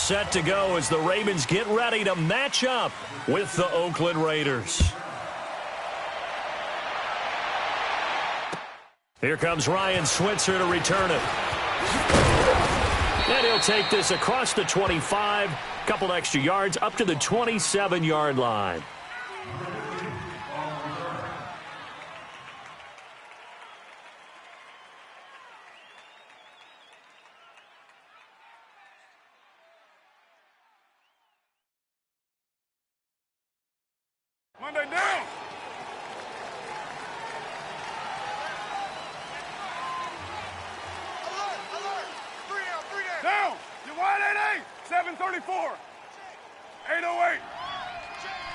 set to go as the Ravens get ready to match up with the Oakland Raiders. Here comes Ryan Switzer to return it. And he'll take this across the 25, couple extra yards up to the 27-yard line. Monday down. Down. You wide 8-8. 734. 808.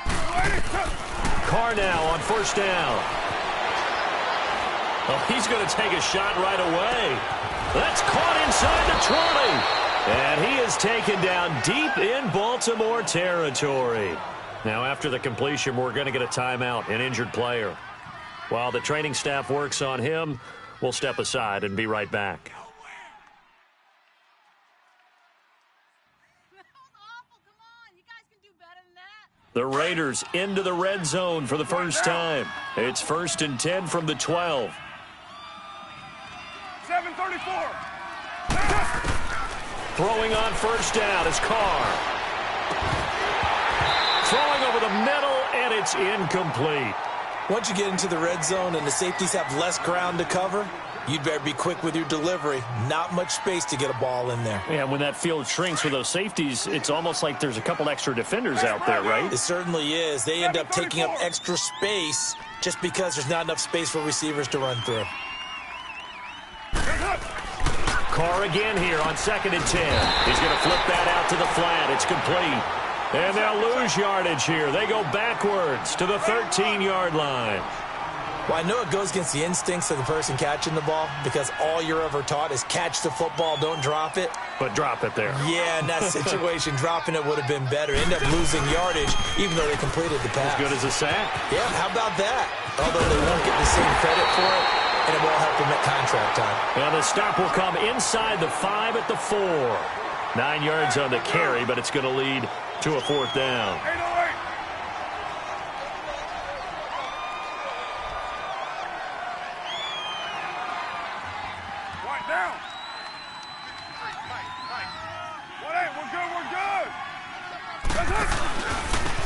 280. Carr now on first down. Oh, he's going to take a shot right away. That's caught inside the 20. And he is taken down deep in Baltimore territory. Now, after the completion, we're going to get a timeout, an injured player. While the training staff works on him, we'll step aside and be right back. The Raiders into the red zone for the first time. It's 1st and 10 from the 12. 734. Throwing on first down is Carr. Throwing over the middle, and it's incomplete. Once you get into the red zone and the safeties have less ground to cover, you'd better be quick with your delivery. Not much space to get a ball in there. Yeah, when that field shrinks with those safeties, it's almost like there's a couple extra defenders out there, right? It certainly is. They end up taking up extra space just because there's not enough space for receivers to run through. Carr again here on 2nd and 10. He's going to flip that out to the flat. It's complete. And they'll lose yardage here. They go backwards to the 13-yard line. Well, I know it goes against the instincts of the person catching the ball because all you're ever taught is catch the football, don't drop it. But drop it there. Yeah, in that situation, dropping it would have been better. End up losing yardage, even though they completed the pass. As good as a sack. Yeah, how about that? Although they won't get the same credit for it, and it won't help them at contract time. Well, the stop will come inside the 5 at the 4. 9 yards on the carry, but it's going to lead to a 4th down. 808. Right down. 1-8. We're good.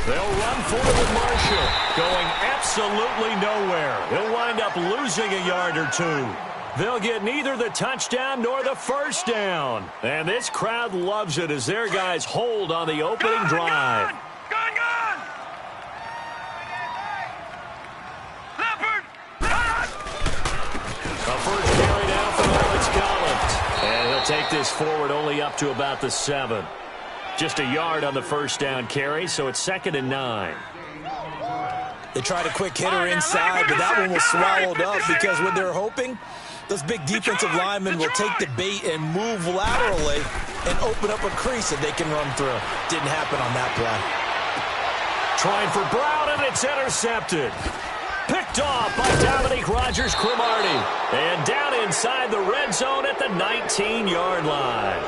They'll run forward with Marshall, going absolutely nowhere. He'll wind up losing a yard or two. They'll get neither the touchdown nor the first down. And this crowd loves it as their guys hold on the opening drive. Gone! Leopard! A first carry down for Alex Collins. And he'll take this forward only up to about the 7. Just a yard on the first down carry, so it's 2nd and 9. They tried a quick hitter inside, but that one was swallowed up because what they're hoping, those big defensive linemen will take the bait and move laterally and open up a crease that they can run through. Didn't happen on that play. Trying for Brown, and it's intercepted. Picked off by Dominique Rodgers-Cromartie. And down inside the red zone at the 19-yard line.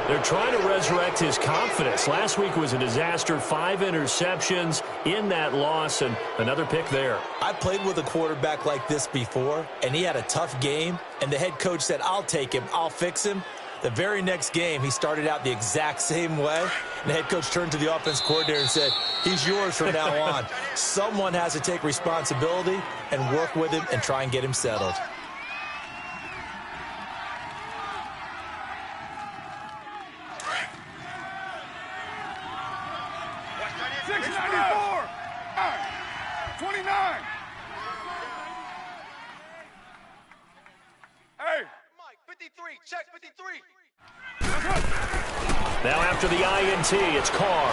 They're trying to resurrect his confidence. Last week was a disaster. 5 interceptions in that loss, and another pick there. I played with a quarterback like this before, and he had a tough game, and the head coach said, I'll take him, I'll fix him. The very next game, he started out the exact same way, and the head coach turned to the offense coordinator and said, he's yours from now on. Someone has to take responsibility and work with him and try and get him settled. Check 53. Now after the INT, it's Carr.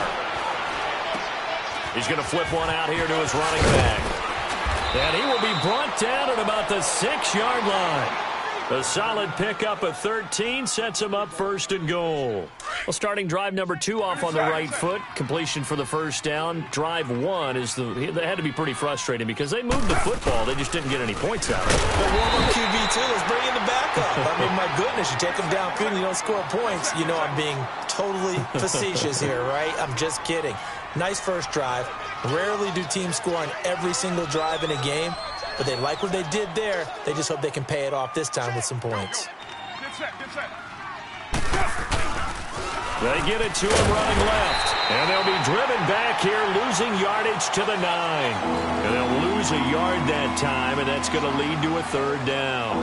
He's going to flip one out here to his running back. And he will be brought down at about the 6-yard line. A solid pickup of 13 sets him up first and goal. Well, starting drive number 2 off on the right foot. Completion for the first down. Drive 1 is they had to be pretty frustrating because they moved the football. They just didn't get any points out of it. The warm-up QB, too. Let's bring in the backup. I mean, my goodness, you take them downfield and you don't score points. You know I'm being totally facetious here, right? I'm just kidding. Nice first drive. Rarely do teams score on every single drive in a game. But they like what they did there. They just hope they can pay it off this time with some points. Get set, get set. They get it to him running left. And they'll be driven back here, losing yardage to the 9. And they'll lose a yard that time, and that's going to lead to a third down.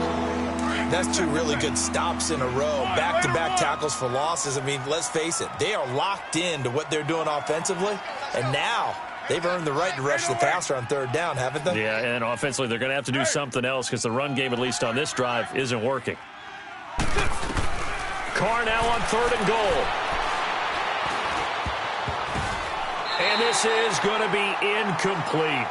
That's 2 really good stops in a row. Back-to-back tackles for losses. I mean, let's face it. They are locked in to what they're doing offensively. And now they've earned the right to rush the passer on third down, haven't they? Yeah, and offensively, they're going to have to do something else because the run game, at least on this drive, isn't working. Carr now on third and goal. And this is going to be incomplete.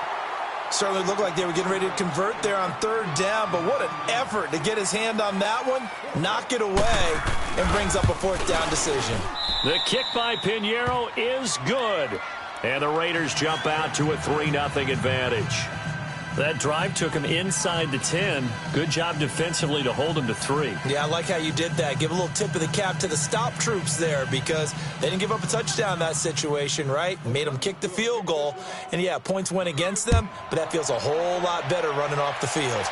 Certainly looked like they were getting ready to convert there on third down, but what an effort to get his hand on that one, knock it away, and brings up a fourth down decision. The kick by Pinheiro is good. And the Raiders jump out to a 3-0 advantage. That drive took him inside the 10. Good job defensively to hold him to 3. Yeah, I like how you did that. Give a little tip of the cap to the stop troops there because they didn't give up a touchdown in that situation, right? Made them kick the field goal. And, yeah, points went against them, but that feels a whole lot better running off the field.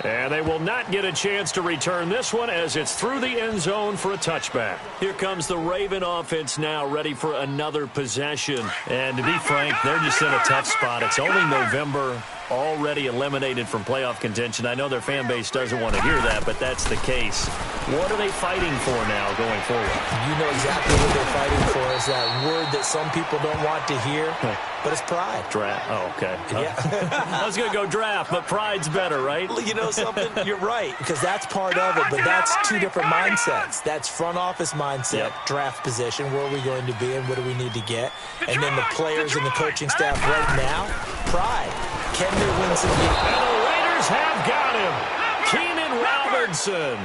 And they will not get a chance to return this one as it's through the end zone for a touchback. Here comes the Raven offense now ready for another possession. And to be frank, they're just in a tough spot. It's only November, already eliminated from playoff contention. I know their fan base doesn't want to hear that, but that's the case. What are they fighting for now going forward? You know exactly what they're fighting for is that word that some people don't want to hear, but it's pride. Draft. Oh, okay. Yeah. I was going to go draft, but pride's better, right? You know something? You're right, because that's part of it, but that's 2 different mindsets. That's front office mindset, draft position, where are we going to be and what do we need to get? And then the players and the coaching staff right now, pride. Can they win some games? And the Raiders have got him. Keenan Robinson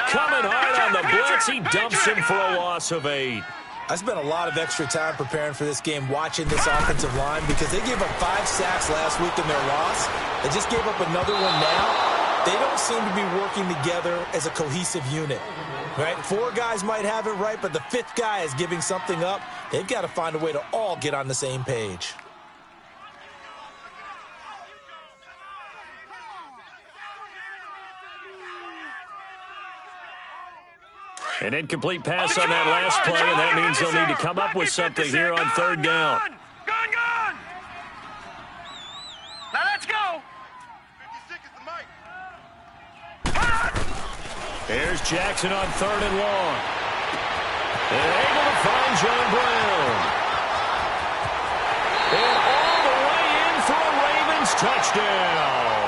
coming hard on the blitz. He dumps him for a loss of 8. I spent a lot of extra time preparing for this game watching this offensive line because they gave up 5 sacks last week in their loss. They just gave up another one now. They don't seem to be working together as a cohesive unit. Right? 4 guys might have it right, but the 5th guy is giving something up. They've got to find a way to all get on the same page. An incomplete pass on that last play, and that means they'll need to come up with something here on third down. Gone! Now let's go! 56 is the mic. Here's Jackson on third and long. And able to find John Brown. And all the way in for a Ravens touchdown.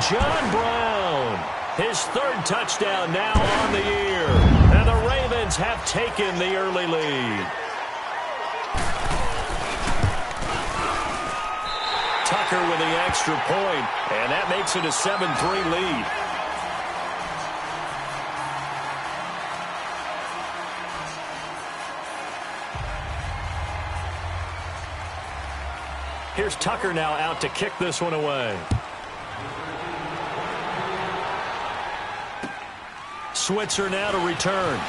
John Brown. His 3rd touchdown now on the year. And the Ravens have taken the early lead. Tucker with the extra point, and that makes it a 7-3 lead. Here's Tucker now out to kick this one away. Switzer now to return.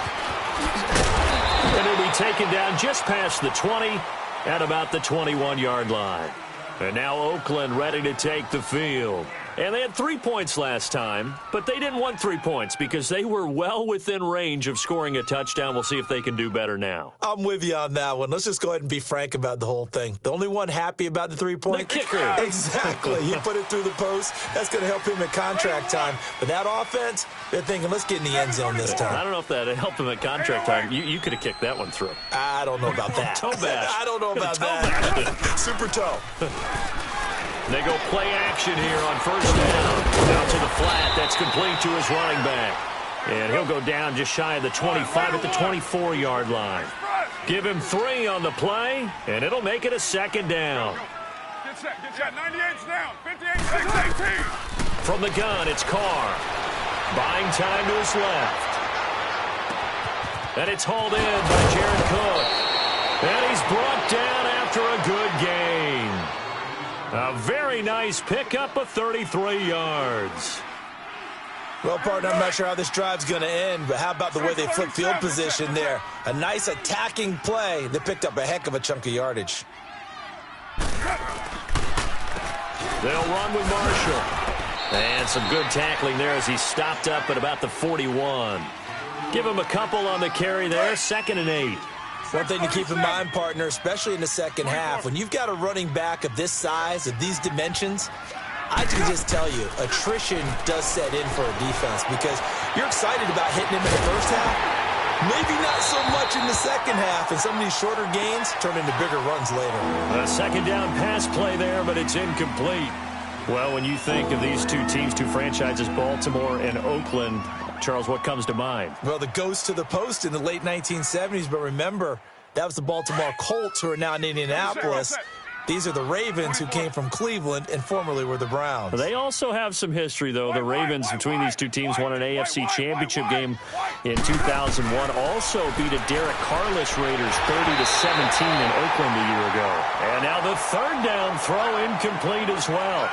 And he'll be taken down just past the 20 at about the 21-yard line. And now Oakland ready to take the field. And they had 3 points last time, but they didn't want 3 points because they were well within range of scoring a touchdown. We'll see if they can do better now. I'm with you on that one. Let's just go ahead and be frank about the whole thing. The only one happy about the 3-point? The kicker. Exactly. He put it through the post. That's going to help him at contract time. But that offense, they're thinking, let's get in the end zone this time. I don't know if that helped him at contract time. You could have kicked that one through. I don't know about that. Toe bash. I don't know about that. Super toe. They go play action here on first down. Out to the flat. That's complete to his running back. And he'll go down just shy of the 25 at the 24-yard line. Give him 3 on the play, and it'll make it a 2nd down. Get set. 98's down. 58, 6, 18. From the gun, it's Carr. Buying time to his left. And it's hauled in by Jared Cook. And he's brought down after a good gain. A very nice pickup of 33 yards. Well, partner, I'm not sure how this drive's going to end, but how about the way they flip field position there? A nice attacking play that picked up a heck of a chunk of yardage. They'll run with Marshall. And some good tackling there as he stopped up at about the 41. Give him a couple on the carry there, 2nd and 8. One thing to keep in mind, partner, especially in the second half, when you've got a running back of this size, of these dimensions, I can just tell you, attrition does set in for a defense because you're excited about hitting him in the first half, maybe not so much in the second half, and some of these shorter gains turn into bigger runs later. A 2nd down pass play there, but it's incomplete. Well, when you think of these two teams, two franchises, Baltimore and Oakland, Charles, what comes to mind? Well, the ghost to the post in the late 1970s, but remember, that was the Baltimore Colts who are now in Indianapolis. These are the Ravens who came from Cleveland and formerly were the Browns. They also have some history, though. The Ravens, between these two teams, won an AFC championship game in 2001. Also beat a Derek Carless Raiders 30-17 in Oakland a year ago. And now the 3rd down throw incomplete as well.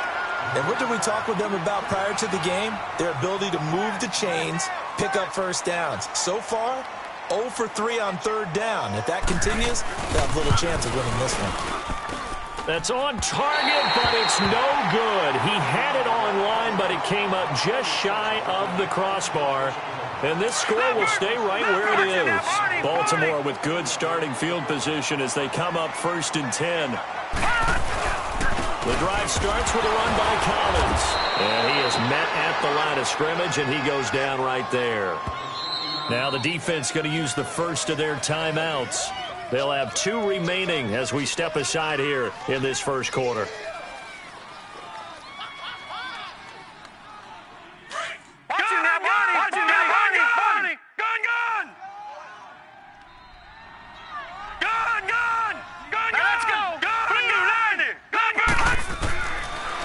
And what did we talk with them about prior to the game? Their ability to move the chains, pick up first downs. So far, 0 for 3 on 3rd down. If that continues, they'll have little chance of winning this one. That's on target, but it's no good. He had it on line, but it came up just shy of the crossbar. And this score will stay right where it is. Baltimore with good starting field position as they come up 1st and 10. The drive starts with a run by Collins. And he is met at the line of scrimmage, and he goes down right there. Now the defense going to use the first of their timeouts. They'll have 2 remaining as we step aside here in this first quarter.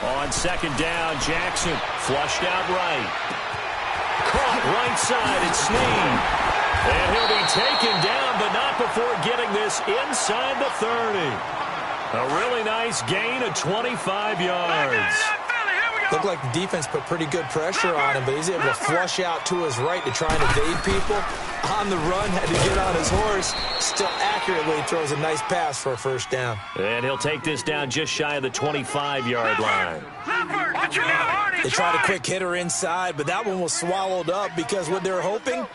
On 2nd down, Jackson flushed out right. Caught right side, it's Snead. And he'll be taken down, but not before getting this inside the 30. A really nice gain of 25 yards. Looked like the defense put pretty good pressure on him, but he's able to flush out to his right to try and evade people. On the run, had to get on his horse. Still accurately throws a nice pass for a 1st down. And he'll take this down just shy of the 25-yard line. They tried a quick hitter inside, but that one was swallowed up because what they're hoping,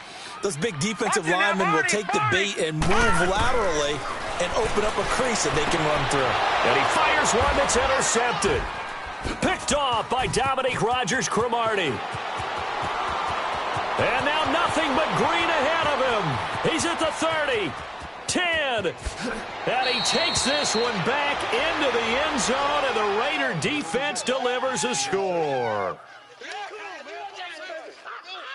those big defensive linemen will take the bait and move laterally and open up a crease that they can run through. And he fires one that's intercepted. Picked off by Dominique Rodgers-Cromartie. And now nothing but green ahead of him. He's at the 30, 10, and he takes this one back into the end zone, and the Raider defense delivers a score.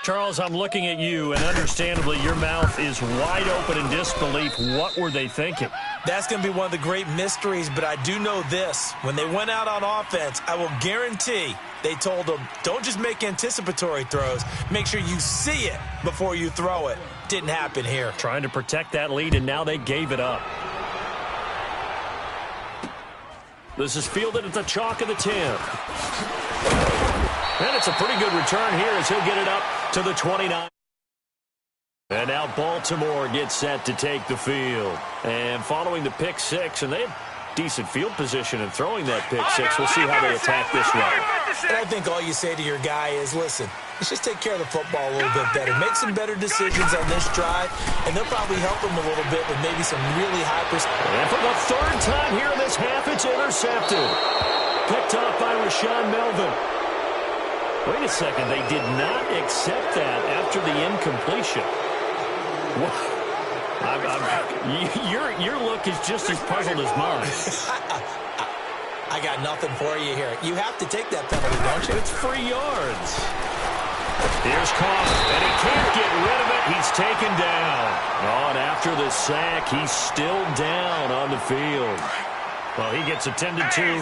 Charles, I'm looking at you, and understandably your mouth is wide open in disbelief. What were they thinking? That's going to be one of the great mysteries, but I do know this. When they went out on offense, I will guarantee they told them, don't just make anticipatory throws. Make sure you see it before you throw it. Didn't happen here. Trying to protect that lead, and now they gave it up. This is fielded at the chalk of the 10. And it's a pretty good return here as he'll get it up to the 29. And now Baltimore gets set to take the field. And following the pick 6, and they have decent field position in throwing that pick 6. We'll see how they attack this one. And I think all you say to your guy is, listen, let's just take care of the football a little bit better. Make some better decisions on this drive, and they'll probably help him a little bit with maybe some really high percent. And for the 3rd time here in this half, it's intercepted. Picked off by Rashaan Melvin. Wait a second, they did not accept that after the incompletion. Your look is just as puzzled as mine. I got nothing for you here. You have to take that penalty, don't you? It's free yards. Here's Coughlin, and he can't get rid of it. He's taken down. Oh, and after the sack, he's still down on the field. Well, he gets attended to.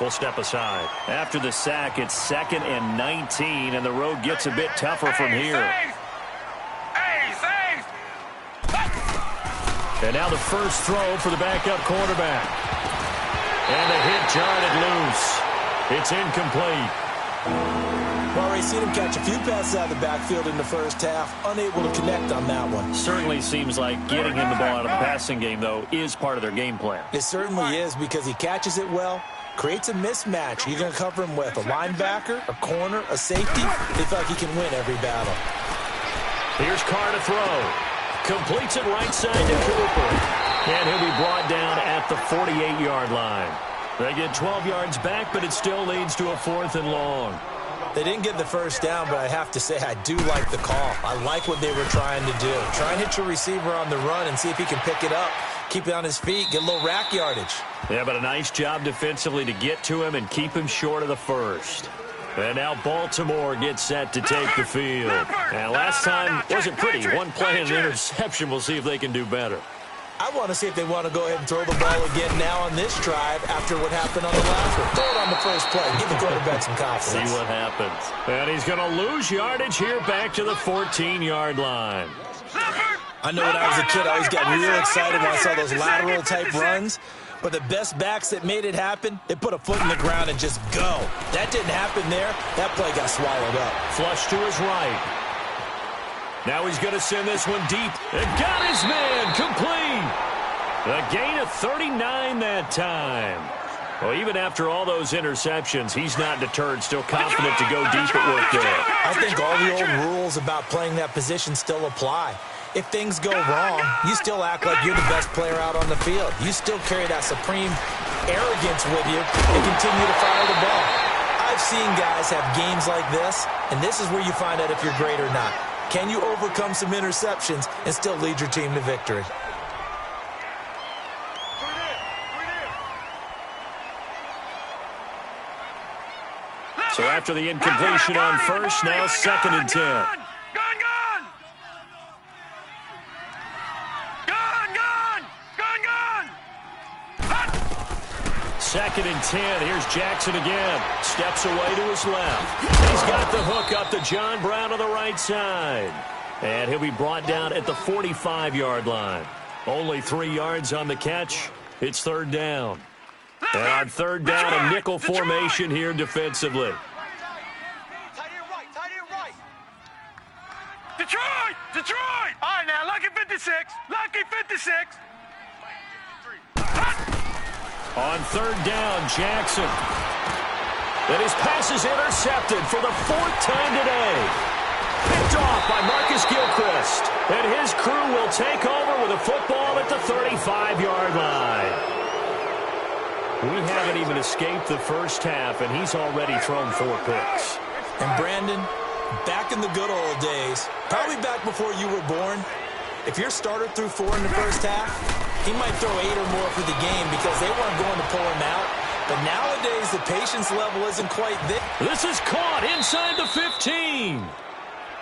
will step aside. After the sack, it's 2nd and 19, and the road gets a bit tougher from here. And now the first throw for the backup quarterback. And the hit jarred loose. It's incomplete. Well, we've seen him catch a few passes out of the backfield in the first half, unable to connect on that one. Certainly seems like getting him the ball out of the passing game, though, is part of their game plan. It certainly is, because he catches it well, creates a mismatch. You're going to cover him with a linebacker, a corner, a safety. They feel like he can win every battle. Here's Carr to throw. Completes it right side to Cooper. And he'll be brought down at the 48-yard line. They get 12 yards back, but it still leads to a 4th and long. They didn't get the first down, but I have to say I do like the call. I like what they were trying to do. Try and hit your receiver on the run and see if he can pick it up, keep it on his feet, get a little rack yardage. Yeah, but a nice job defensively to get to him and keep him short of the first. And now Baltimore gets set to take the field. And last time wasn't pretty. One play and an interception. We'll see if they can do better. I want to see if they want to go ahead and throw the ball again now on this drive after what happened on the last one. Throw it on the first play. Give the quarterback some confidence. See what happens. And he's going to lose yardage here back to the 14-yard line. I know when I was a kid, I always got real excited when I saw those lateral-type runs. But the best backs that made it happen, they put a foot in the ground and just go. That didn't happen there. That play got swallowed up. Flush to his right. Now he's going to send this one deep. And got his man complete. A gain of 39 that time. Well, even after all those interceptions, he's not deterred, still confident to go deep at work there. I think all the old rules about playing that position still apply. If things go wrong, you still act like you're the best player out on the field. You still carry that supreme arrogance with you and continue to fire the ball. I've seen guys have games like this, and this is where you find out if you're great or not. Can you overcome some interceptions and still lead your team to victory? So after the incompletion on first, now 2nd and 10. 2nd and 10. Here's Jackson again. Steps away to his left. He's got the hook up to John Brown on the right side. And he'll be brought down at the 45-yard line. Only 3 yards on the catch. It's 3rd down. And on 3rd down, a nickel formation here defensively. Tight end right. Detroit! Detroit! All right, now, lucky 56. Lucky 56. On 3rd down, Jackson. And his pass is intercepted for the 4th time today. Picked off by Marcus Gilchrist. And his crew will take over with a football at the 35-yard line. We haven't even escaped the first half, and he's already thrown 4 picks. And Brandon, back in the good old days, probably back before you were born, if your starter threw 4 in the first half, he might throw 8 or more for the game because they weren't going to pull him out. But nowadays, the patience level isn't quite there. This is caught inside the 15.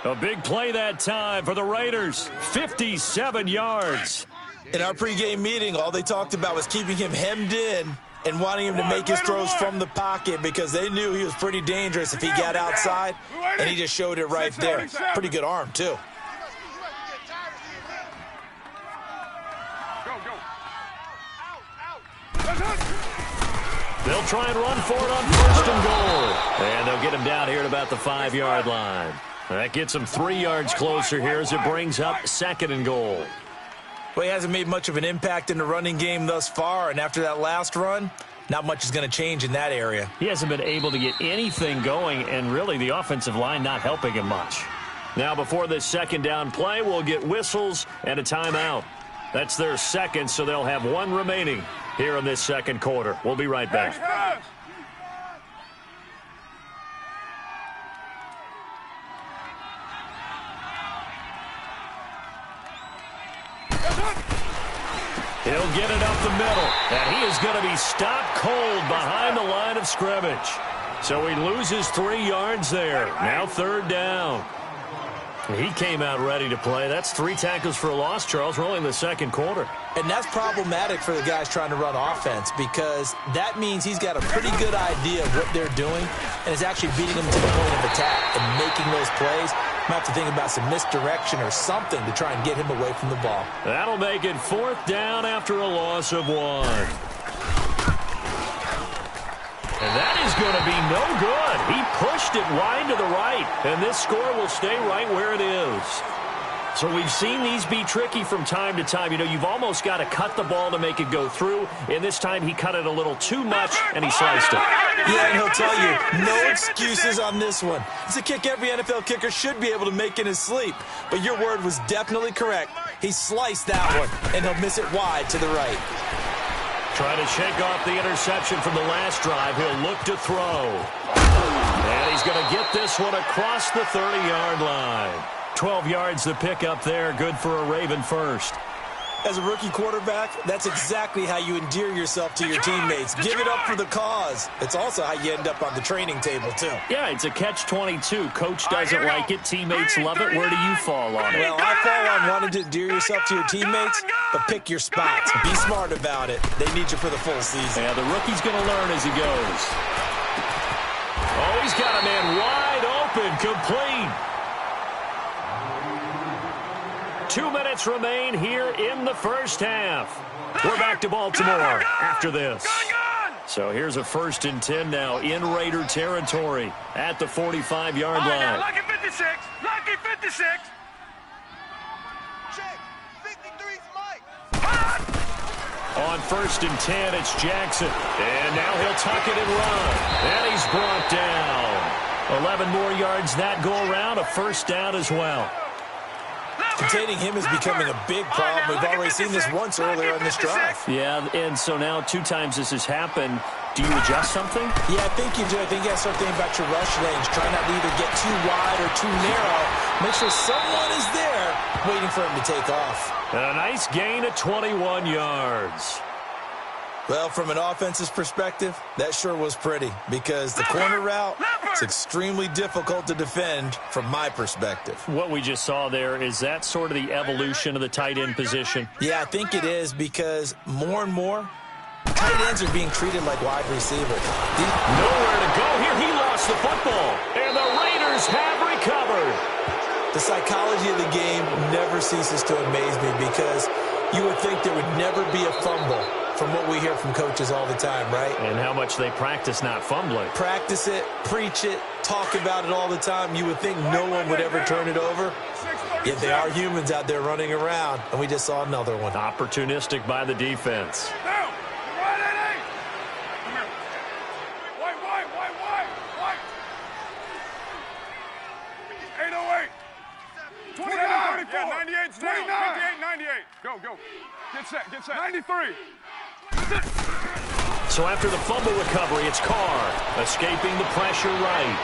A big play that time for the Raiders. 57 yards. In our pregame meeting, all they talked about was keeping him hemmed in and wanting him to make his throws from the pocket because they knew he was pretty dangerous if he got outside, and he just showed it right there. Pretty good arm, too. They'll try and run for it on 1st and goal. And they'll get him down here at about the 5-yard line. That gets him 3 yards closer here as it brings up 2nd and goal. Well, he hasn't made much of an impact in the running game thus far, and after that last run, not much is going to change in that area. He hasn't been able to get anything going, and really the offensive line not helping him much. Now before this 2nd down play, we'll get whistles and a timeout. That's their 2nd, so they'll have 1 remaining here in this 2nd quarter. We'll be right back. He'll get it up the middle, and he is going to be stopped cold behind the line of scrimmage. So he loses 3 yards there. Now 3rd down. He came out ready to play. That's 3 tackles for a loss, Charles. We're only in the second quarter. And that's problematic for the guys trying to run offense because that means he's got a pretty good idea of what they're doing and is actually beating them to the point of attack and making those plays. Might have to think about some misdirection or something to try and get him away from the ball. That'll make it 4th down after a loss of 1. And that is going to be no good. He pushed it wide to the right, and this score will stay right where it is. So we've seen these be tricky from time to time. You know, you've almost got to cut the ball to make it go through, and this time he cut it a little too much, and he sliced it. Yeah, and he'll tell you, no excuses on this one. It's a kick every NFL kicker should be able to make in his sleep. But your word was definitely correct. He sliced that one, and he'll miss it wide to the right. Trying to shake off the interception from the last drive. He'll look to throw. And he's going to get this one across the 30-yard line. 12 yards to pick up there. Good for a Raven first. As a rookie quarterback, that's exactly how you endear yourself to your teammates. Give it up for the cause. It's also how you end up on the training table, too. Yeah, it's a catch-22. Coach doesn't like it. Teammates love it. Where do you fall on it? Well, I fall on wanting to endear yourself to your teammates, but pick your spots. Be smart about it. They need you for the full season. Yeah, the rookie's going to learn as he goes. Oh, he's got a man wide open, complete. 2 minutes remain here in the first half. We're back to Baltimore after this. So here's a 1st and 10 now in Raider territory at the 45-yard line. Lucky 56. Lucky 56. Check. 53's Mike. On 1st and 10, it's Jackson. And now he'll tuck it and run. And he's brought down. 11 more yards that go around. A 1st down as well. Containing him is becoming a big problem. We've already seen this once earlier on this drive. Yeah, and so now 2 times this has happened. Do you adjust something? Yeah, I think you do. I think you got to start thinking about your rush lanes. Try not to either get too wide or too narrow. Make sure someone is there waiting for him to take off. And a nice gain of 21 yards. Well, from an offense's perspective, that sure was pretty because the corner route is extremely difficult to defend from my perspective. What we just saw there, is that sort of the evolution of the tight end position? Yeah, I think it is because more and more, tight ends are being treated like wide receivers. Nowhere to go here. He lost the football, and the Raiders have recovered. The psychology of the game never ceases to amaze me because you would think there would never be a fumble from what we hear from coaches all the time, right? And how much they practice not fumbling. Practice it, preach it, talk about it all the time. You would think no one would ever turn it over. Yet they are humans out there running around, and we just saw another one. Opportunistic by the defense. Down. Right, 808. 29, 34. Yeah, 98's down. 58, 98. Go. Get set. 93. So after the fumble recovery, it's Carr escaping the pressure right.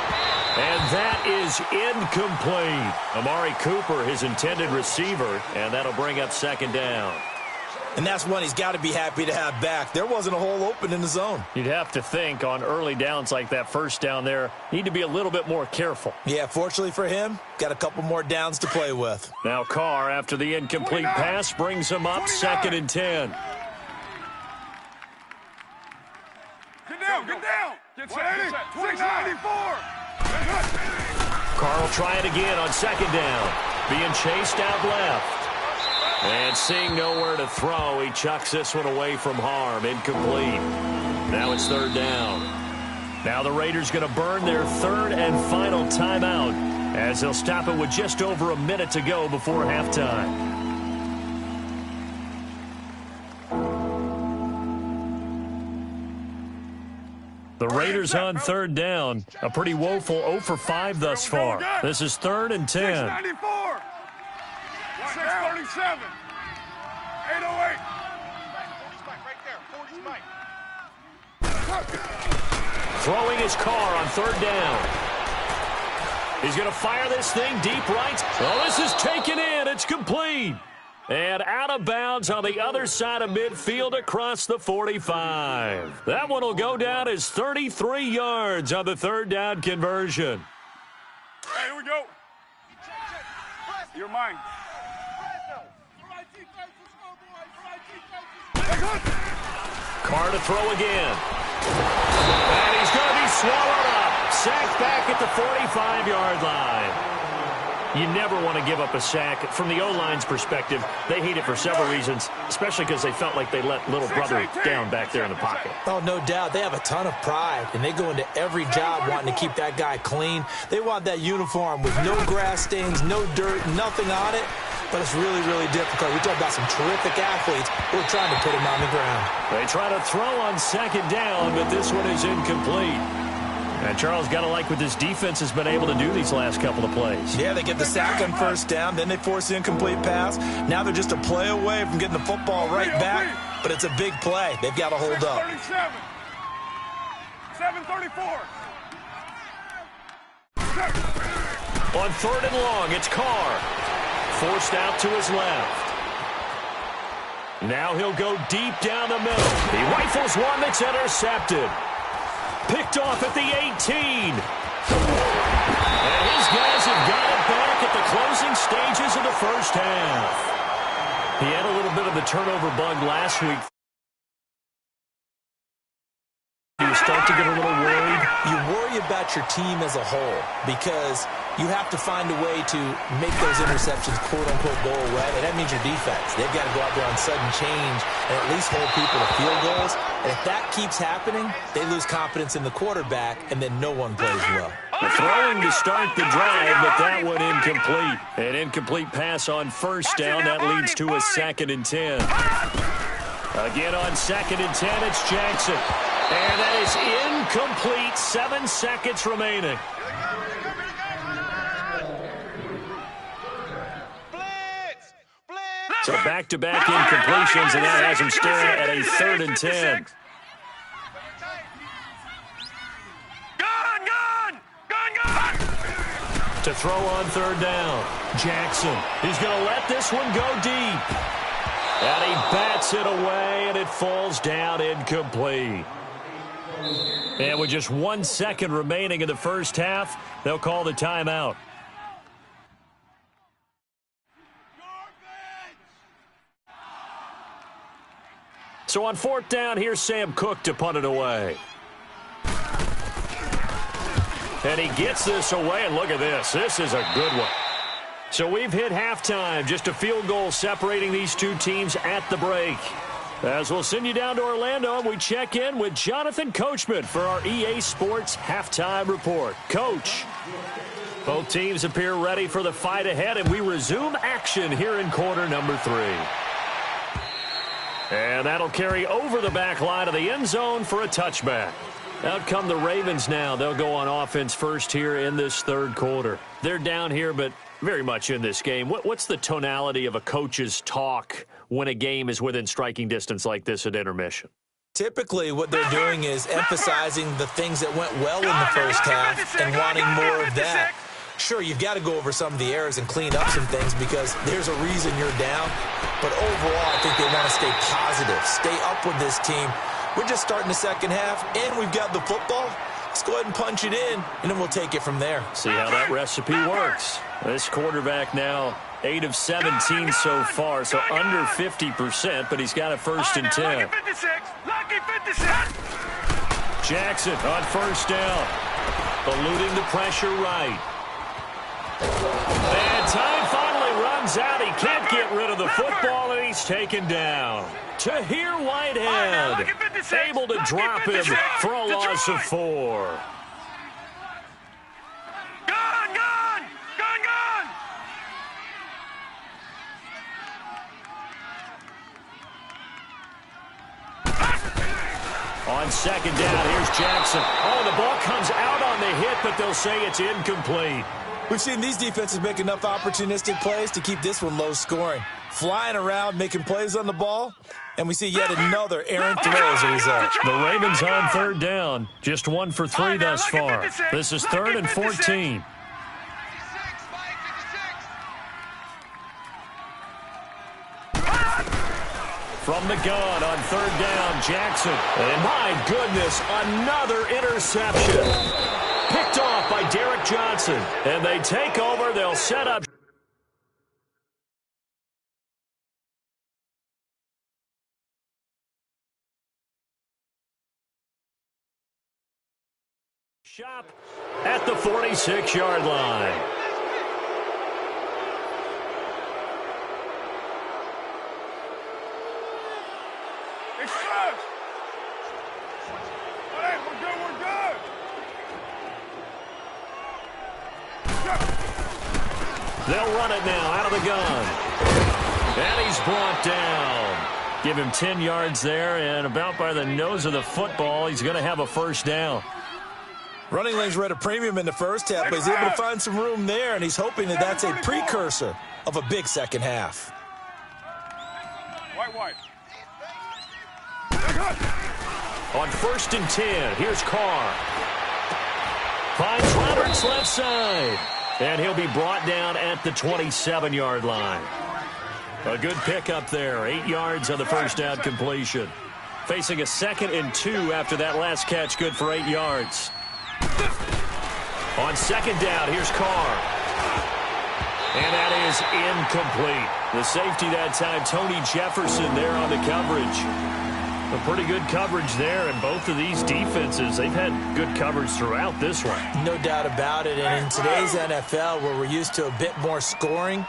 And that is incomplete. Amari Cooper, his intended receiver, and that'll bring up 2nd down. And that's one he's got to be happy to have back. There wasn't a hole open in the zone. You'd have to think on early downs like that 1st down there, need to be a little bit more careful. Yeah, fortunately for him, got a couple more downs to play with. Now Carr, after the incomplete pass, brings him up 2nd and 10. Get down. Get set. 694. Carr will try it again on 2nd down. Being chased out left. And seeing nowhere to throw, he chucks this one away from harm. Incomplete. Now it's 3rd down. Now the Raiders going to burn their 3rd and final timeout as they'll stop it with just over a minute to go before halftime. The Raiders on 3rd down. A pretty woeful 0 for 5 thus far. This is 3rd and 10. 694. 637. 808. 40's Mike right there. 40's Mike. Throwing his Carr on 3rd down. He's going to fire this thing deep right. Oh, this is taken in. It's complete. And out of bounds on the other side of midfield across the 45. That one will go down as 33 yards on the 3rd down conversion. Hey, here we go. You're mine. Carr to throw again. And he's going to be swallowed up. Sacked back at the 45-yard line. You never want to give up a sack. From the O-line's perspective, they hate it for several reasons, especially because they felt like they let little brother down back there in the pocket. Oh, no doubt. They have a ton of pride, and they go into every job wanting to keep that guy clean. They want that uniform with no grass stains, no dirt, nothing on it. But it's really, really difficult. We talk about some terrific athletes who are trying to put him on the ground. They try to throw on second down, but this one is incomplete. And Charles, got to like what this defense has been able to do these last couple of plays. Yeah, they get the sack on first down, then they force the incomplete pass. Now they're just a play away from getting the football right back, but it's a big play. They've got to hold up. 7:37. 7:34. On third and long, it's Carr. Forced out to his left. Now he'll go deep down the middle. He rifles one that's intercepted. Picked off at the 18. And his guys have got it back at the closing stages of the first half. He had a little bit of the turnover bug last week. You start to get a little worried. You worry about your team as a whole because you have to find a way to make those interceptions, quote-unquote, go away, and that means your defense. They've got to go out there on sudden change and at least hold people to field goals. And if that keeps happening, they lose confidence in the quarterback, and then no one plays well. The throwing to start the drive, but that one incomplete. An incomplete pass on first down. That leads to a 2nd and 10. Again on 2nd and 10, it's Jackson. And that is incomplete. 7 seconds remaining. So back-to-back incompletions, and that has him staring at a 3rd and 10. To throw on third down, Jackson. He's going to let this one go deep. And he bats it away, and it falls down incomplete. And with just 1 second remaining in the first half, they'll call the timeout. So on 4th down, here's Sam Cook to punt it away. And he gets this away, and look at this. This is a good one. So we've hit halftime, just a field goal separating these two teams at the break. As we'll send you down to Orlando, and we check in with Jonathan Coachman for our EA Sports Halftime Report. Coach, both teams appear ready for the fight ahead, and we resume action here in quarter number 3. And that'll carry over the back line of the end zone for a touchback. Out come the Ravens now. They'll go on offense first here in this third quarter. They're down here, but very much in this game. What's the tonality of a coach's talk when a game is within striking distance like this at intermission? Typically, what they're doing is emphasizing the things that went well in the first half and wanting more of that. Sure, you've got to go over some of the errors and clean up some things because there's a reason you're down. But overall, I think they want to stay positive, stay up with this team. We're just starting the second half, and we've got the football. Let's go ahead and punch it in, and then we'll take it from there. See how that recipe works. This quarterback now 8 of 17 so far, so under 50%, but he's got a 1st and 10. Jackson on first down, eluding the pressure right. And time finally runs out. He can't get rid of the football, and he's taken down. Tahir Whitehead able to drop him for a loss of 4. On second down, here's Jackson. Oh, the ball comes out on the hit, but they'll say it's incomplete. We've seen these defenses make enough opportunistic plays to keep this one low scoring. Flying around, making plays on the ball, and we see yet another errant throw as a result. The Ravens on third down, just 1 for 3 thus far. This is 3rd and 14. From the gun on third down, Jackson. And my goodness, another interception. Picked off by Derek Johnson. And they take over. They'll set up shop at the 46-yard line. Express! Hey, we're good, we're good! They'll run it now out of the gun. And he's brought down. Give him 10 yards there, and about by the nose of the football, he's going to have a first down. Running lanes were at a premium in the first half, but he's able to find some room there, and he's hoping that that's a precursor of a big second half. White. On 1st and 10, here's Carr. Finds Roberts left side. And he'll be brought down at the 27-yard line. A good pickup there. 8 yards on the first down completion. Facing a 2nd and 2 after that last catch. Good for 8 yards. On 2nd down, here's Carr. And that is incomplete. The safety that time, Tony Jefferson there on the coverage. A pretty good coverage there, and both of these defenses, they've had good coverage throughout this one. No doubt about it, and in today's NFL, where we're used to a bit more scoring,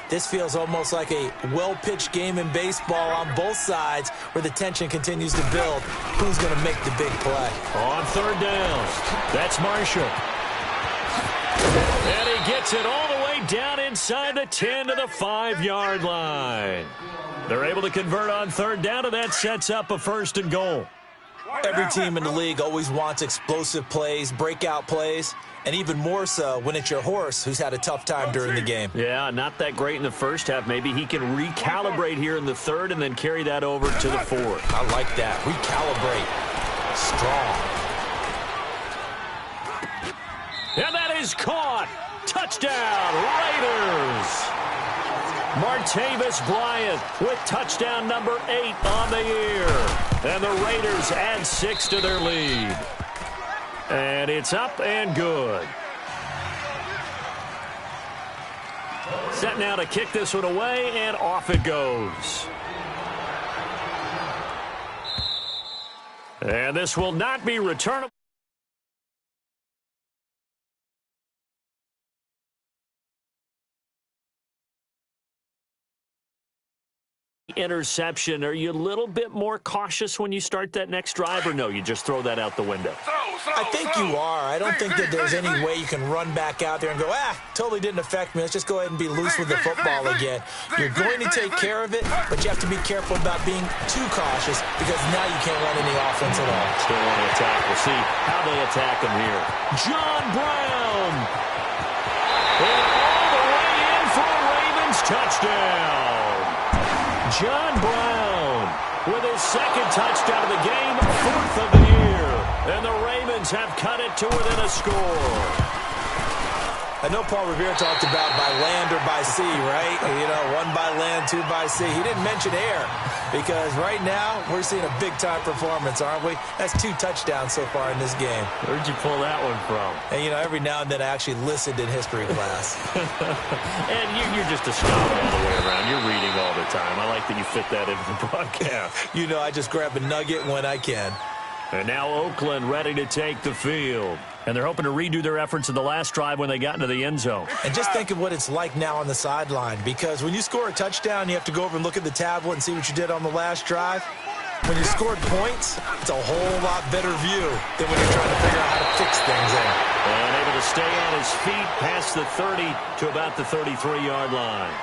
this feels almost like a well-pitched game in baseball on both sides where the tension continues to build. Who's going to make the big play? On 3rd down, that's Marshall. And he gets it all the way down inside the 10 to the 5-yard line. They're able to convert on 3rd down, and that sets up a 1st and goal. Every team in the league always wants explosive plays, breakout plays, and even more so when it's your horse who's had a tough time during the game. Yeah, not that great in the first half. Maybe he can recalibrate here in the 3rd and then carry that over to the 4th. I like that. Recalibrate. Strong. And that is caught. Touchdown, Raiders. Martavis Bryant with touchdown number 8 on the year. And the Raiders add 6 to their lead. And it's up and good. Set now to kick this one away, and off it goes. And this will not be returnable. Interception. Are you a little bit more cautious when you start that next drive, or no, you just throw that out the window? I think you are. I don't think that there's any way you can run back out there and go, totally didn't affect me. Let's just go ahead and be loose with the football again. You're going to take care of it, but you have to be careful about being too cautious because now you can't run any offense at all. Still want to attack. We'll see how they attack him here. John Brown. And all the way in for a Ravens touchdown. John Brown with his 2nd touchdown of the game, 4th of the year. And the Ravens have cut it to within a score. I know Paul Revere talked about by land or by sea, right? You know, 1 by land, 2 by sea. He didn't mention air because right now we're seeing a big-time performance, aren't we? That's 2 touchdowns so far in this game. Where'd you pull that one from? And, you know, every now and then I actually listened in history class. And you're just a scholar all the way around. You're reading all the time. I like that you fit that into the broadcast. You know, I just grab a nugget when I can. And now Oakland ready to take the field. And they're hoping to redo their efforts in the last drive when they got into the end zone. And just think of what it's like now on the sideline, because when you score a touchdown, you have to go over and look at the tablet and see what you did on the last drive. When you scored points, it's a whole lot better view than when you're trying to figure out how to fix things in. And able to stay on his feet past the 30 to about the 33-yard line.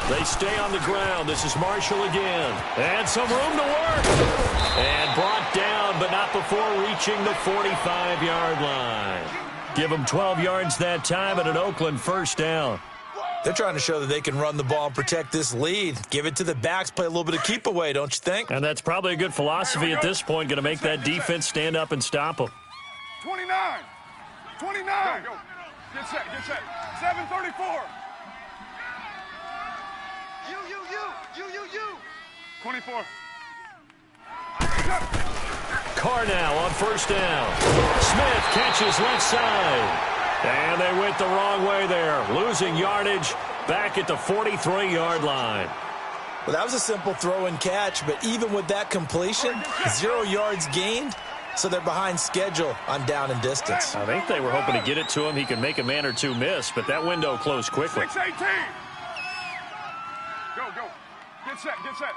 They stay on the ground. This is Marshall again. And some room to work. And brought down, but not before reaching the 45-yard line. Give them 12 yards that time and an Oakland 1st down. They're trying to show that they can run the ball and protect this lead. Give it to the backs, play a little bit of keep away, don't you think? And that's probably a good philosophy at this point, going to make that defense stand up and stop them. 29. Go. Get set. 734. You. 24. Carr now on first down. Smith catches left side. And they went the wrong way there, losing yardage back at the 43-yard line. Well, that was a simple throw and catch, but even with that completion, 0 yards gained, so they're behind schedule on down and distance. I think they were hoping to get it to him. He could make a man or two miss, but that window closed quickly. 6-18. Go, go. Get set, get set.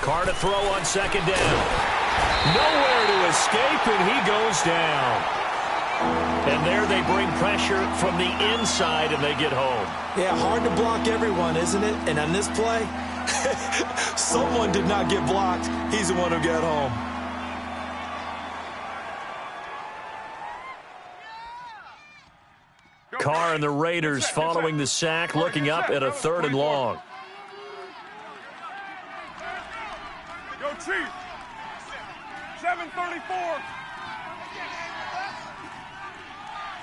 Carr to throw on second down. Nowhere to escape, and he goes down. And there they bring pressure from the inside, and they get home. Yeah, hard to block everyone, isn't it? And on this play, someone did not get blocked. He's the one who got home. Carr and the Raiders following the sack, looking up at a 3rd and long. Go, Chief. 7:34.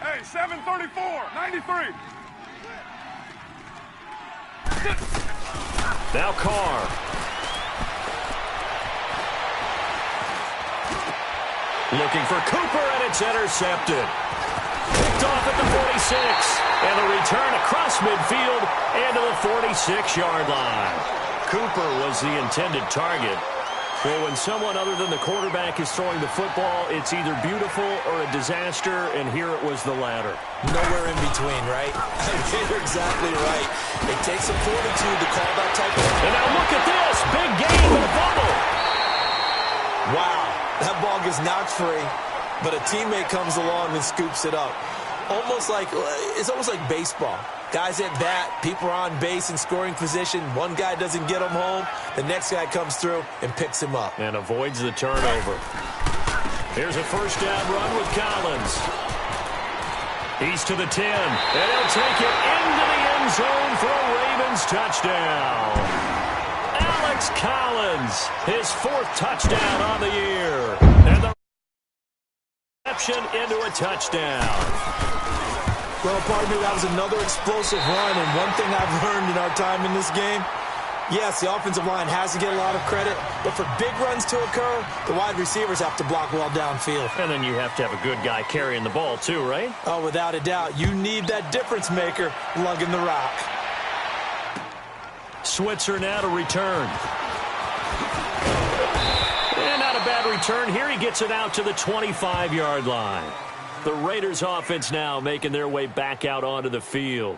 Hey, 7:34. 93. Now Carr. Looking for Cooper, and it's intercepted. Picked off at the 46. And a return across midfield and to the 46-yard line. Cooper was the intended target. Well, when someone other than the quarterback is throwing the football, it's either beautiful or a disaster, and here it was the latter. Nowhere in between, right? You're exactly right. It takes some fortitude to call that type of... And now look at this. Big game and a fumble. Wow. That ball gets knocked free, but a teammate comes along and scoops it up. It's almost like baseball. Guys at bat, people are on base in scoring position. One guy doesn't get him home. The next guy comes through and picks him up. And avoids the turnover. Here's a first down run with Collins. He's to the 10. And he'll take it into the end zone for a Ravens touchdown. Alex Collins, his 4th touchdown on the year. And the reception into a touchdown. Well, partner, that was another explosive run, and one thing I've learned in our time in this game, yes, the offensive line has to get a lot of credit, but for big runs to occur, the wide receivers have to block well downfield. And then you have to have a good guy carrying the ball too, right? Oh, without a doubt. You need that difference maker lugging the rock. Switzer now to return. And not a bad return. Here he gets it out to the 25-yard line. The Raiders offense now making their way back out onto the field.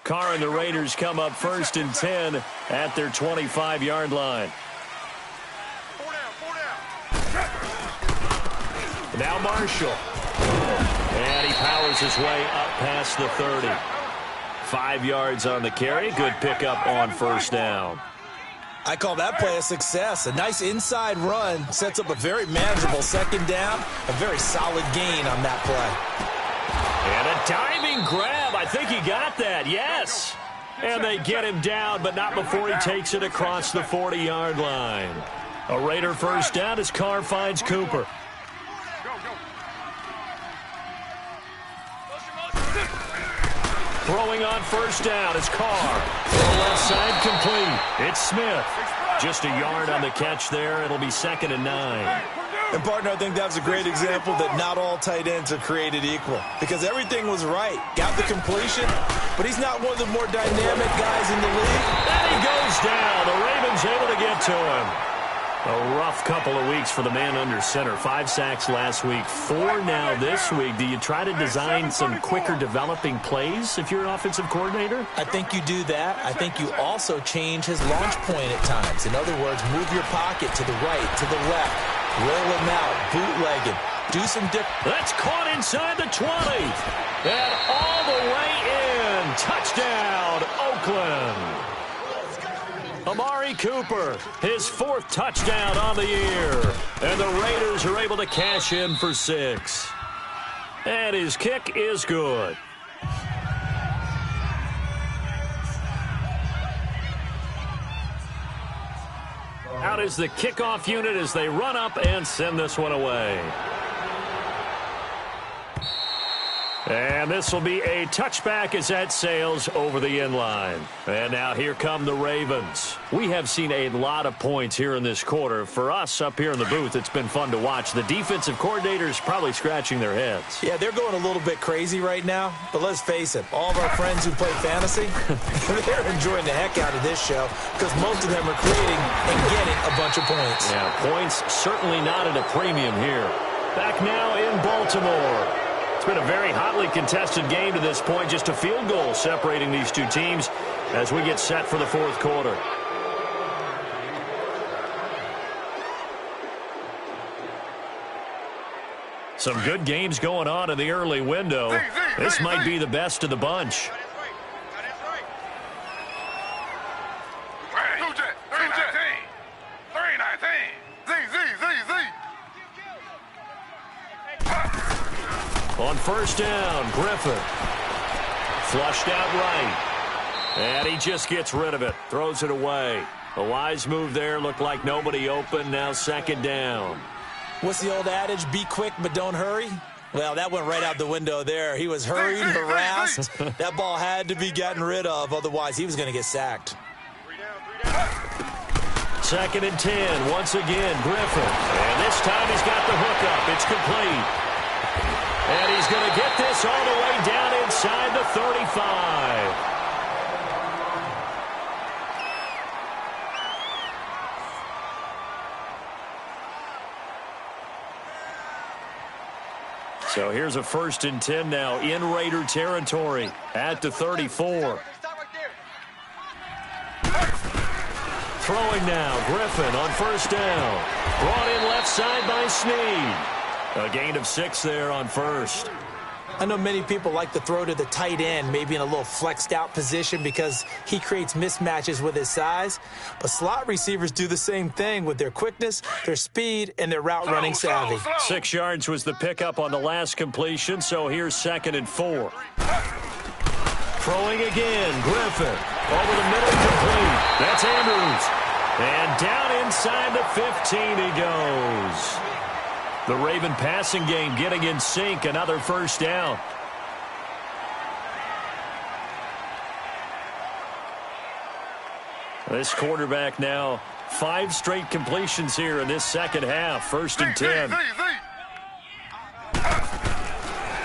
Carr and the Raiders come up 1st and 10 at their 25-yard line. Now Marshall. And he powers his way up past the 30. 5 yards on the carry. Good pickup on first down. I call that play a success. A nice inside run sets up a very manageable second down. A very solid gain on that play. And a diving grab. I think he got that. Yes. And they get him down, but not before he takes it across the 40-yard line. A Raider first down as Carr finds Cooper. Throwing on first down is Carr. Throw left side complete. It's Smith. Just a yard on the catch there. It'll be 2nd and 9. And, partner, I think that's a great example that not all tight ends are created equal. Because everything was right. Got the completion, but he's not one of the more dynamic guys in the league. And he goes down. The Ravens able to get to him. A rough couple of weeks for the man under center. 5 sacks last week, 4 now this week. Do you try to design some quicker developing plays if you're an offensive coordinator? I think you do that. I think you also change his launch point at times. In other words, move your pocket to the right, to the left, roll him out, bootleg him, do some different. That's caught inside the 20. And all the way in. Touchdown, Oakland. Amari Cooper, his 4th touchdown on the year. And the Raiders are able to cash in for 6. And his kick is good. out as the kickoff unit as they run up and send this one away. And this will be a touchback as that sails over the end line. And now here come the Ravens. We have seen a lot of points here in this quarter. For us up here in the booth, it's been fun to watch. The defensive coordinators probably scratching their heads. Yeah, they're going a little bit crazy right now. But let's face it, all of our friends who play fantasy, they're enjoying the heck out of this show because most of them are creating and getting a bunch of points. Yeah, points certainly not at a premium here. Back now in Baltimore. It's been a very hotly contested game to this point. Just a field goal separating these two teams as we get set for the fourth quarter. Some good games going on in the early window. This might be the best of the bunch. On first down, Griffin. Flushed out right. And he just gets rid of it. Throws it away. A wise move there. Looked like nobody open. Now second down. What's the old adage? Be quick, but don't hurry? Well, that went right out the window there. He was hurried, harassed. That ball had to be gotten rid of. Otherwise, he was going to get sacked. Second and 10. Once again, Griffin. And this time he's got the hookup. It's complete. And he's going to get this all the way down inside the 35. So here's a first and 10 now in Raider territory at the 34. Throwing now, Griffin on first down. Brought in left side by Snead. A gain of 6 there on first. I know many people like to throw to the tight end, maybe in a little flexed out position because he creates mismatches with his size. But slot receivers do the same thing with their quickness, their speed, and their route running savvy. 6 yards was the pickup on the last completion, so here's second and 4. Throwing again, Griffin. Over the middle, complete. That's Andrews. And down inside the 15 he goes. The Raven passing game getting in sync. Another first down. This quarterback now 5 straight completions here in this second half. First and 10.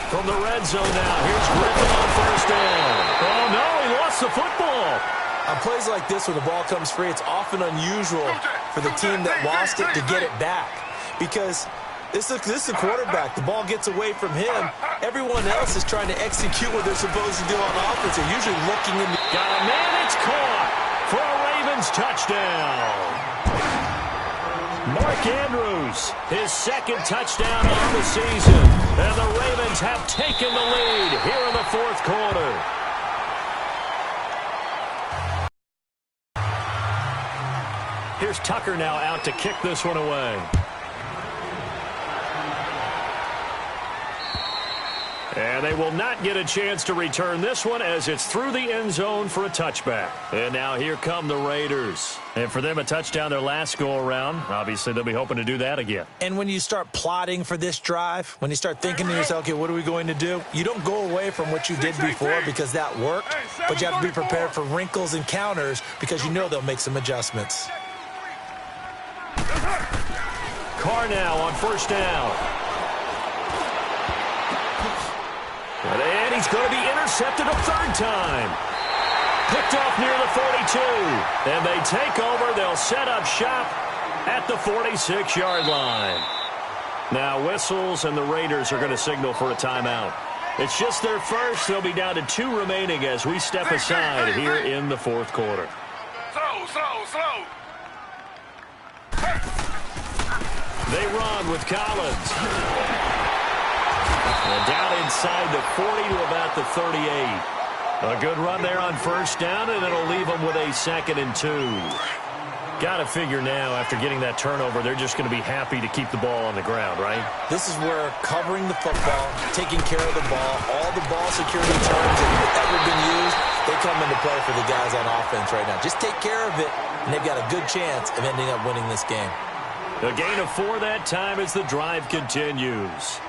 From the red zone now. Here's Griffin on first down. Oh, no, he lost the football. On plays like this where the ball comes free, it's often unusual for the team that lost it to get it back because this is the quarterback. The ball gets away from him. Everyone else is trying to execute what they're supposed to do on offense. They're usually looking in. Got a man. It's caught for a Ravens touchdown. Mark Andrews, his second touchdown of the season. And the Ravens have taken the lead here in the fourth quarter. Here's Tucker now out to kick this one away. And they will not get a chance to return this one as it's through the end zone for a touchback. And now here come the Raiders. And for them, a touchdown their last go-around. Obviously, they'll be hoping to do that again. And when you start plotting for this drive, when you start thinking to yourself, okay, what are we going to do? You don't go away from what you did before because that worked, but you have to be prepared for wrinkles and counters because you know they'll make some adjustments. Carr now on first down. And he's going to be intercepted a third time. Picked off near the 42. And they take over. They'll set up shop at the 46-yard line. Now whistles, and the Raiders are going to signal for a timeout. It's just their first. They'll be down to 2 remaining as we step aside here in the fourth quarter. Slow. They run with Collins. And down inside the 40 to about the 38. A good run there on first down, and it'll leave them with a second and 2. Got to figure now, after getting that turnover, they're just going to be happy to keep the ball on the ground, right? This is where covering the football, taking care of the ball, all the ball security terms that have ever been used, they come into play for the guys on offense right now. Just take care of it, and they've got a good chance of ending up winning this game. A gain of 4 that time as the drive continues.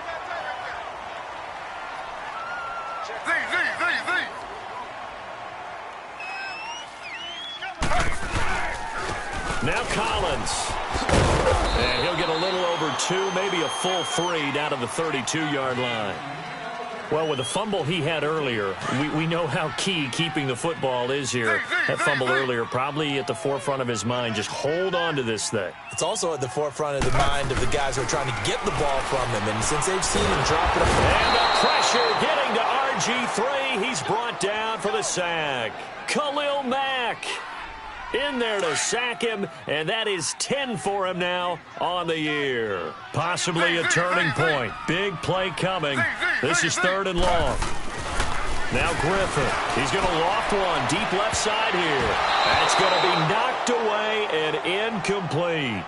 Now Collins. And he'll get a little over 2, maybe a full 3 down to the 32-yard line. Well, with the fumble he had earlier, we know how key keeping the football is here. That fumble earlier probably at the forefront of his mind. Just hold on to this thing. It's also at the forefront of the mind of the guys who are trying to get the ball from him. And since they've seen him drop it. And the pressure getting to RG3. He's brought down for the sack. Khalil Mack in there to sack him, and that is 10 for him now on the year. Possibly a turning point. Big play coming. This is 3rd and long. Now Griffin. He's going to loft one deep left side here. That's going to be knocked away and incomplete.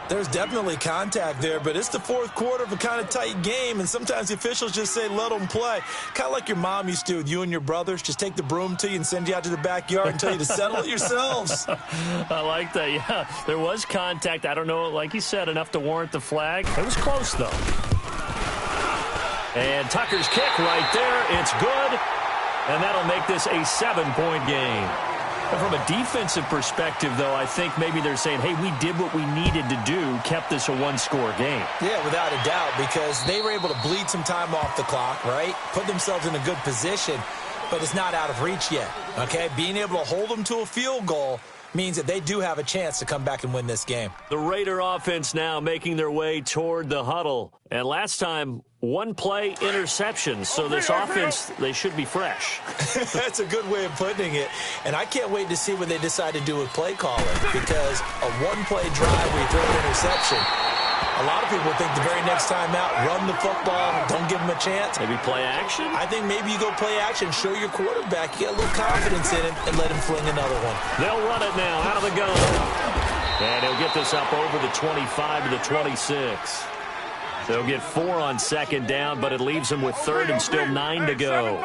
There's definitely contact there, but it's the 4th quarter of a kind of tight game, and sometimes the officials just say, let them play. Kind of like your mom used to with you and your brothers. Just take the broom to you and send you out to the backyard and tell you to settle it yourselves. I like that, yeah. There was contact. I don't know, like you said, enough to warrant the flag. It was close, though. And Tucker's kick right there. It's good, and that'll make this a 7-point game. And from a defensive perspective, though, I think maybe they're saying, hey, we did what we needed to do, kept this a 1-score game. Yeah, without a doubt, because they were able to bleed some time off the clock, right? Put themselves in a good position, but it's not out of reach yet, okay? Being able to hold them to a field goal means that they do have a chance to come back and win this game. The Raider offense now making their way toward the huddle. And last time, 1-play interception. So this offense, they should be fresh. That's a good way of putting it. And I can't wait to see what they decide to do with play calling, because a 1-play drive where you throw an interception, a lot of people think the very next time out, run the football, don't give them a chance. Maybe play action? I think maybe you go play action, show your quarterback, you get a little confidence in him, and let him fling another one. They'll run it now out of the gun. And he'll get this up over the 25 to the 26. They'll get 4 on 2nd down, but it leaves them with 3rd and still 9 to go.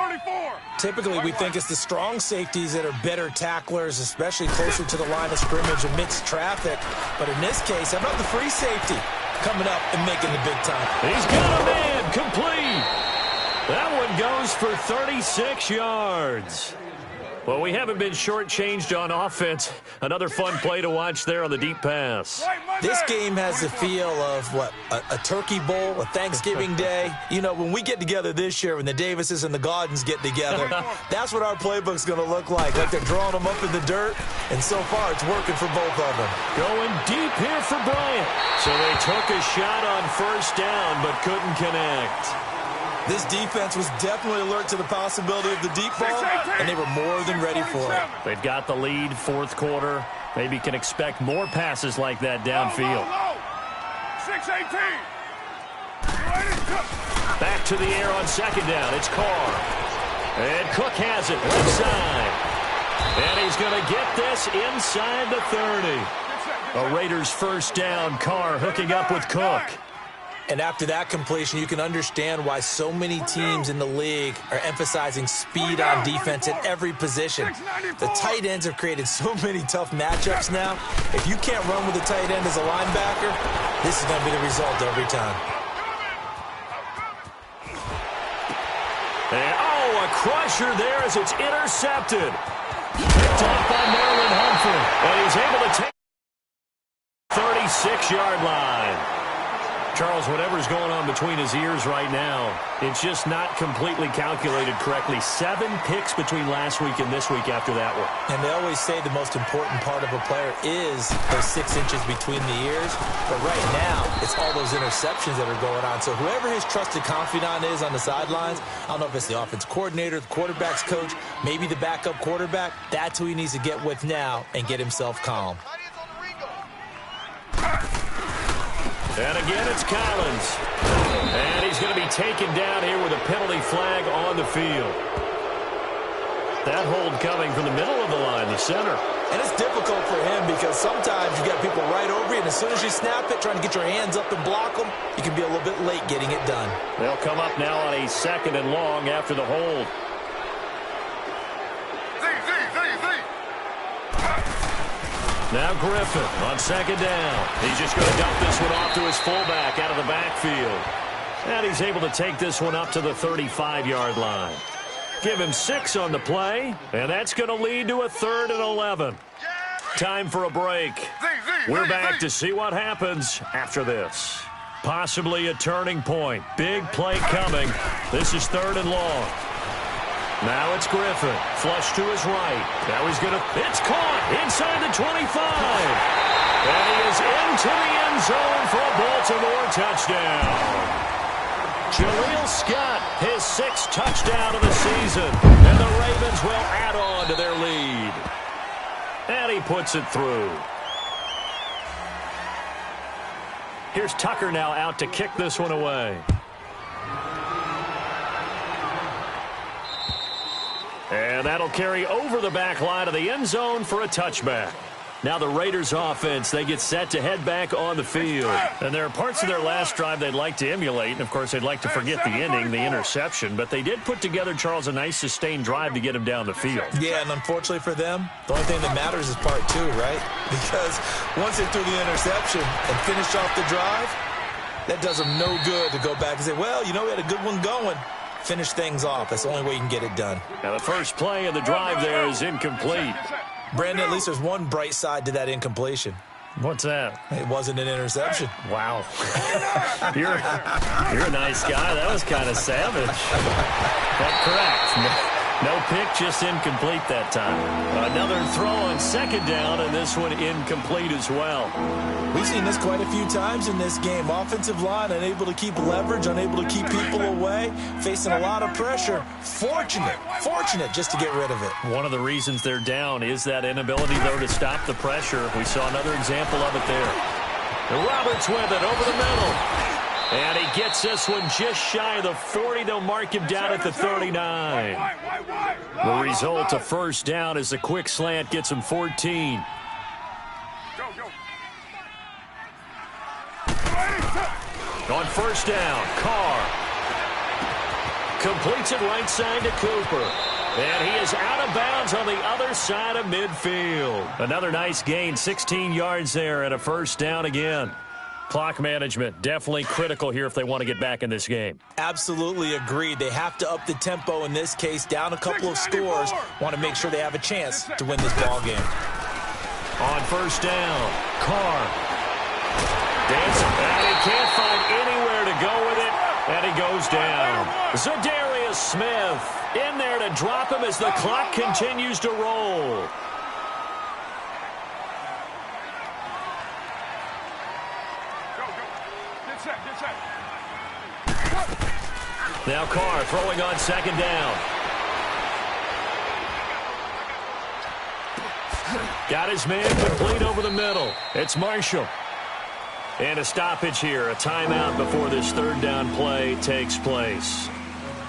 Typically, we think it's the strong safeties that are better tacklers, especially closer to the line of scrimmage amidst traffic. But in this case, how about the free safety coming up and making the big time? He's got a man complete. That one goes for 36 yards. Well, we haven't been shortchanged on offense. Another fun play to watch there on the deep pass. This game has the feel of, what, a turkey bowl, a Thanksgiving day. You know, when we get together this year, when the Davises and the Gaudens get together, that's what our playbook's going to look like they're drawing them up in the dirt, and so far it's working for both of them. Going deep here for Bryant. So they took a shot on 1st down, but couldn't connect. This defense was definitely alert to the possibility of the deep ball, and they were more than ready for it. They've got the lead, 4th quarter. Maybe can expect more passes like that downfield. 6-18. Back to the air on 2nd down. It's Carr. And Cook has it left side. And he's going to get this inside the 30. A Raiders 1st down. Carr hooking up with Cook. And after that completion, you can understand why so many teams in the league are emphasizing speed on defense at every position. The tight ends have created so many tough matchups now. If you can't run with a tight end as a linebacker, this is going to be the result every time. And, a crusher there as it's intercepted. Picked off by Marlon Humphrey. And he's able to take 36-yard line. Charles, whatever's going on between his ears right now, it's just not completely calculated correctly. 7 picks between last week and this week after that one. And they always say the most important part of a player is those 6 inches between the ears. But right now, it's all those interceptions that are going on. So whoever his trusted confidant is on the sidelines, I don't know if it's the offense coordinator, the quarterback's coach, maybe the backup quarterback, that's who he needs to get with now and get himself calm. And again, it's Collins. And he's going to be taken down here with a penalty flag on the field. That hold coming from the middle of the line, the center. And it's difficult for him because sometimes you got people right over you, and as soon as you snap it, trying to get your hands up and block them, you can be a little bit late getting it done. They'll come up now on a 2nd and long after the hold. Now Griffin on second down. He's just going to dump this one off to his fullback out of the backfield. And he's able to take this one up to the 35-yard line. Give him 6 on the play, and that's going to lead to a 3rd and 11. Time for a break. We're back to see what happens after this. Possibly a turning point. Big play coming. This is 3rd and long. Now it's Griffin. Flush to his right. Now he's going to... It's caught inside the 25. And he is into the end zone for a Baltimore touchdown. Jaleel Scott, his 6th touchdown of the season. And the Ravens will add on to their lead. And he puts it through. Here's Tucker now out to kick this one away. And that'll carry over the back line of the end zone for a touchback. Now the Raiders offense, they get set to head back on the field. And there are parts of their last drive they'd like to emulate. And, of course, they'd like to forget the ending, the interception. But they did put together, Charles, a nice sustained drive to get him down the field. Yeah, and unfortunately for them, the only thing that matters is part 2, right? Because once they threw the interception and finished off the drive, that does them no good to go back and say, well, you know, we had a good one going. Finish things off. That's the only way you can get it done. Now the first play of the drive there is incomplete. Brandon, at least there's one bright side to that incompletion. What's that? It wasn't an interception. Wow. You're a nice guy. That was kind of savage. That's correct. No pick, just incomplete that time. Another throw on second down, and this one incomplete as well. We've seen this quite a few times in this game. Offensive line unable to keep leverage, unable to keep people away, facing a lot of pressure. Fortunate just to get rid of it. One of the reasons they're down is that inability, though, to stop the pressure. We saw another example of it there. And Roberts with it over the middle. And he gets this one just shy of the 40. They'll mark him down at the 39. The result, a first down, as the quick slant gets him 14. On first down, Carr completes it right side to Cooper. And he is out of bounds on the other side of midfield. Another nice gain, 16 yards there, and a first down again. Clock management, definitely critical here if they want to get back in this game. Absolutely agreed. They have to up the tempo in this case, down a couple of scores. Want to make sure they have a chance to win this ball game. On first down, Carr. Dancing, and he can't find anywhere to go with it, and he goes down. Zadarius Smith in there to drop him as the clock continues to roll. Now Carr throwing on second down. Got his man complete over the middle. It's Marshall. And a stoppage here, a timeout before this third down play takes place.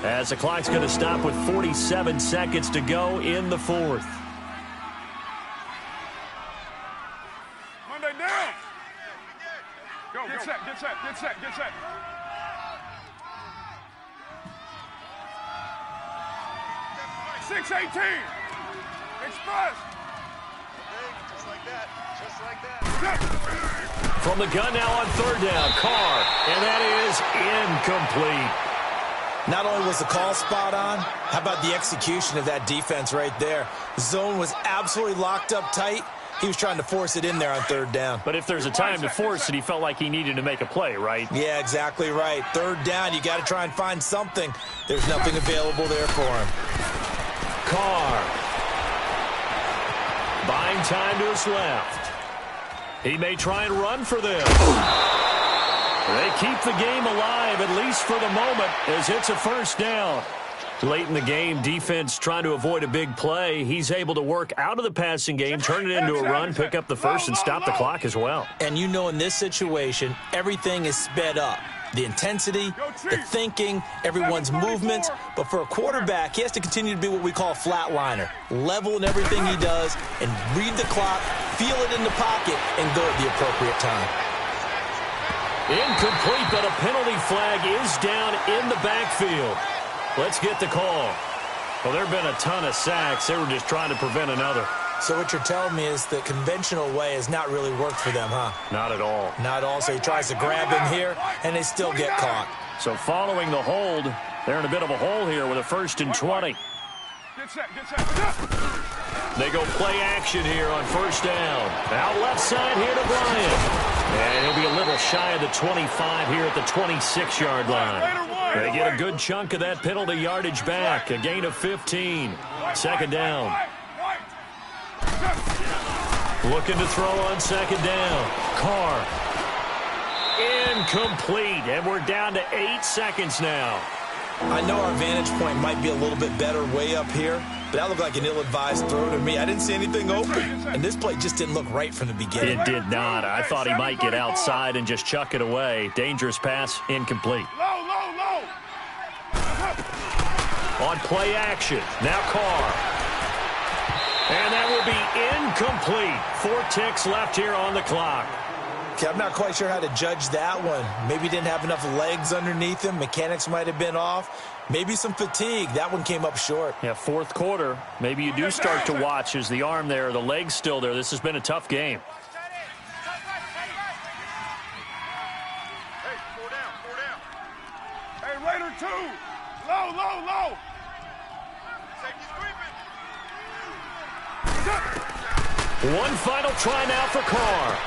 As the clock's going to stop with 47 seconds to go in the fourth. Monday down. Go, get set, get set, get set, get set. .618. Express. Just like that. Just like that. From the gun now on third down, Carr. And that is incomplete. Not only was the call spot on, how about the execution of that defense right there? The zone was absolutely locked up tight. He was trying to force it in there on third down. But if there's a time to force it, he felt like he needed to make a play, right? Yeah, exactly right. Third down, you got to try and find something. There's nothing available there for him. Carr. Buying time to his left. He may try and run for this. They keep the game alive, at least for the moment, as it's a first down. Late in the game, defense trying to avoid a big play. He's able to work out of the passing game, turn it into a run, pick up the first, and stop the clock as well. And you know in this situation, everything is sped up. The intensity, the thinking, everyone's movements. But for a quarterback, he has to continue to be what we call a flatliner. Level in everything he does and read the clock, feel it in the pocket, and go at the appropriate time. Incomplete, but a penalty flag is down in the backfield. Let's get the call. Well, there have been a ton of sacks. They were just trying to prevent another. So what you're telling me is the conventional way has not really worked for them, huh? Not at all. Not all. So he tries to grab him here, and they still get caught. So following the hold, they're in a bit of a hole here with a 1st and 20. Get set, get set. They go play action here on 1st down. Out left side here to Bryant. And he'll be a little shy of the 25 here at the 26-yard line. They get a good chunk of that penalty yardage back. A gain of 15. 2nd down. Looking to throw on 2nd down. Carr. Incomplete. And we're down to 8 seconds now. I know our vantage point might be a little bit better way up here, but that looked like an ill-advised throw to me. I didn't see anything open, and this play just didn't look right from the beginning. It did not. I thought he might get outside and just chuck it away. Dangerous pass, incomplete. Low, low, low. On play action, now Carr. And that will be incomplete. 4 ticks left here on the clock. Okay, I'm not quite sure how to judge that one. Maybe he didn't have enough legs underneath him. Mechanics might have been off. Maybe some fatigue. That one came up short. Yeah, 4th quarter. Maybe you do start to watch as the arm there, the leg's still there. This has been a tough game. Hey, 4 down, 4 down. Hey, Raider 2. Low, low, low. Safety's creeping. One final try now for Carr.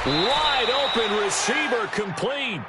Wide open receiver complete.